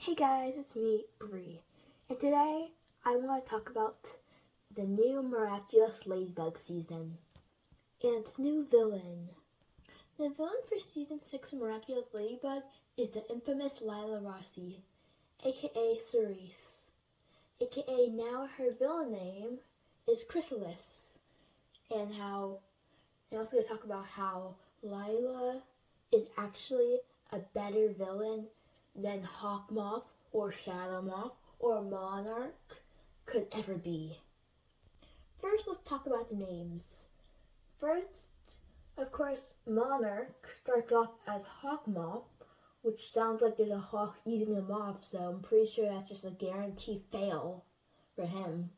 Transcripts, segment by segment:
Hey guys, it's me, Bree, and today I want to talk about the new Miraculous Ladybug season and its new villain. The villain for season 6 of Miraculous Ladybug is the infamous Lila Rossi, aka Cerise, aka now her villain name is Chrysalis, and I'm also going to talk about how Lila is actually a better villain than Hawk Moth or Shadow Moth or Monarch could ever be. First, let's talk about the names. First, of course, Monarch starts off as Hawk Moth, which sounds like there's a hawk eating a moth, so I'm pretty sure that's just a guaranteed fail for him.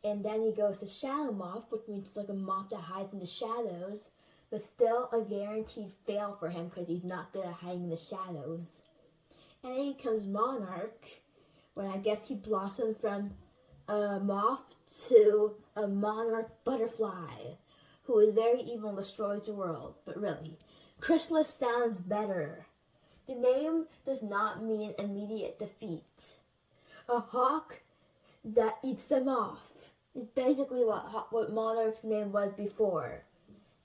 And then he goes to Shadow Moth, which means it's like a moth that hides in the shadows, but still a guaranteed fail for him because he's not good at hiding in the shadows. And then he becomes Monarch, when I guess he blossomed from a moth to a monarch butterfly, who is very evil and destroys the world. But really, Chrysalis sounds better. The name does not mean immediate defeat. A hawk that eats a moth is basically what Monarch's name was before.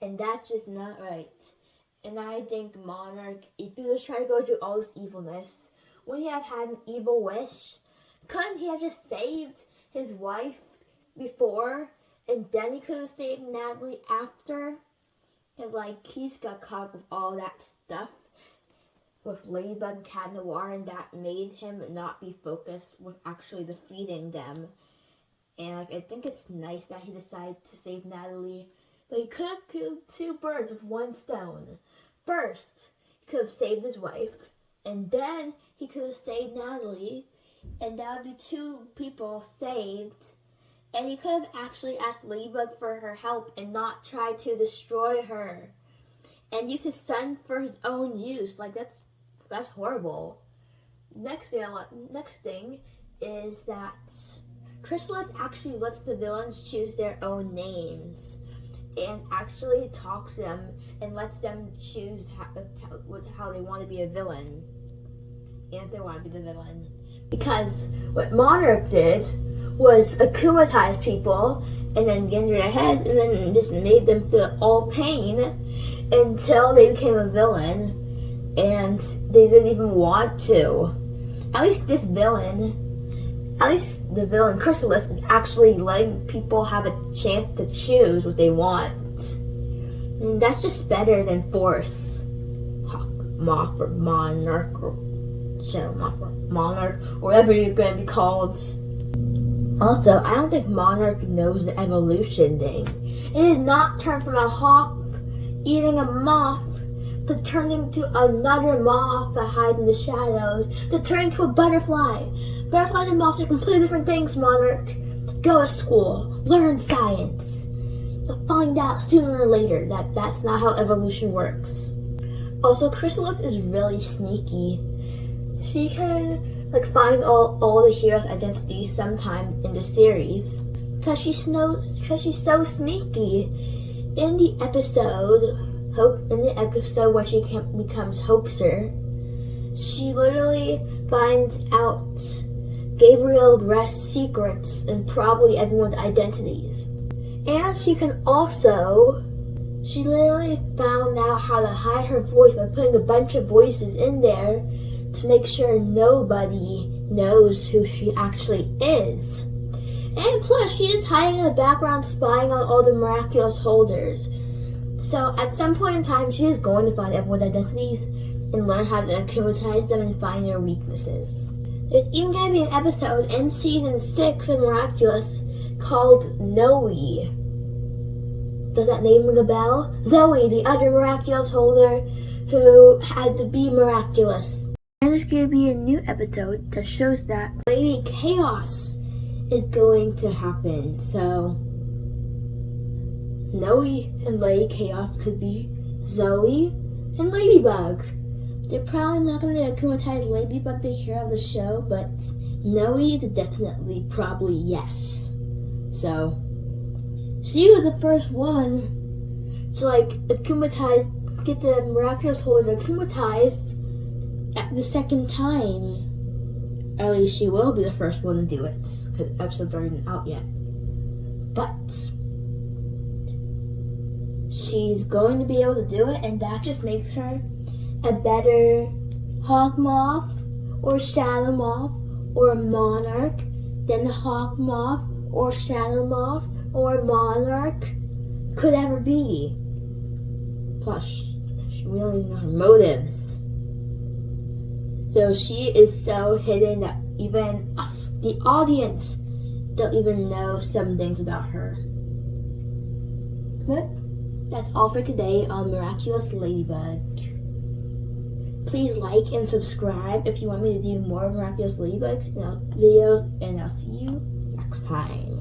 And that's just not right. And I think Monarch, if he was trying to go through all this evilness, wouldn't he have had an evil wish? Couldn't he have just saved his wife before, and then he could have saved Natalie after? And he's got caught up with all that stuff with Ladybug and Cat Noir, and that made him not be focused with actually defeating them. And I think it's nice that he decided to save Natalie. But he could have killed two birds with one stone. First, he could have saved his wife, and then he could have saved Natalie, and that would be two people saved. And he could have actually asked Ladybug for her help and not try to destroy her. And use his son for his own use. That's horrible. Next thing is that Chrysalis actually lets the villains choose their own names, and actually talks to them and lets them choose how they want to be a villain, and if they want to be the villain. Because what Monarch did was akumatize people and then get into their heads and then just made them feel all pain until they became a villain, and they didn't even want to. At least the villain Chrysalis is actually letting people have a chance to choose what they want. And that's just better than force Hawk Moth or Monarch or Shadow Moth or Monarch, or whatever you're going to be called. Also, I don't think Monarch knows the evolution thing. It did not turn from a hawk eating a moth to turn into another moth that hides in the shadows, to turn into a butterfly. Butterflies and moths are completely different things, Monarch. Go to school, learn science. You'll find out sooner or later that that's not how evolution works. Also, Chrysalis is really sneaky. She can find all the heroes' identities sometime in the series because she's so sneaky. In the episode where she becomes Hoaxer, she literally finds out Gabriel Gress's secrets and probably everyone's identities. And she literally found out how to hide her voice by putting a bunch of voices in there to make sure nobody knows who she actually is. And plus, she's just hiding in the background spying on all the miraculous holders. So at some point in time, she is going to find everyone's identities and learn how to akumatize them and find their weaknesses. There's even going to be an episode in season 6 of Miraculous called Noe. Does that name ring a bell? Zoe, the other miraculous holder who had to be miraculous. And there's going to be a new episode that shows that Lady Chaos is going to happen. So Noe and Lady Chaos could be Zoe and Ladybug. They're probably not going to akumatize Ladybug, the hero of the show, but Noe is definitely probably yes. So she was the first one to get the miraculous holders akumatized at the second time. At least she will be the first one to do it, because episodes aren't even out yet. But she's going to be able to do it, and that just makes her a better hawk moth or shadow moth or monarch than the hawk moth or shadow moth or monarch could ever be. Plus, we don't even know her motives. So she is so hidden that even us, the audience, don't even know some things about her. But that's all for today on Miraculous Ladybug. Please like and subscribe if you want me to do more Miraculous Ladybugs videos, and I'll see you next time.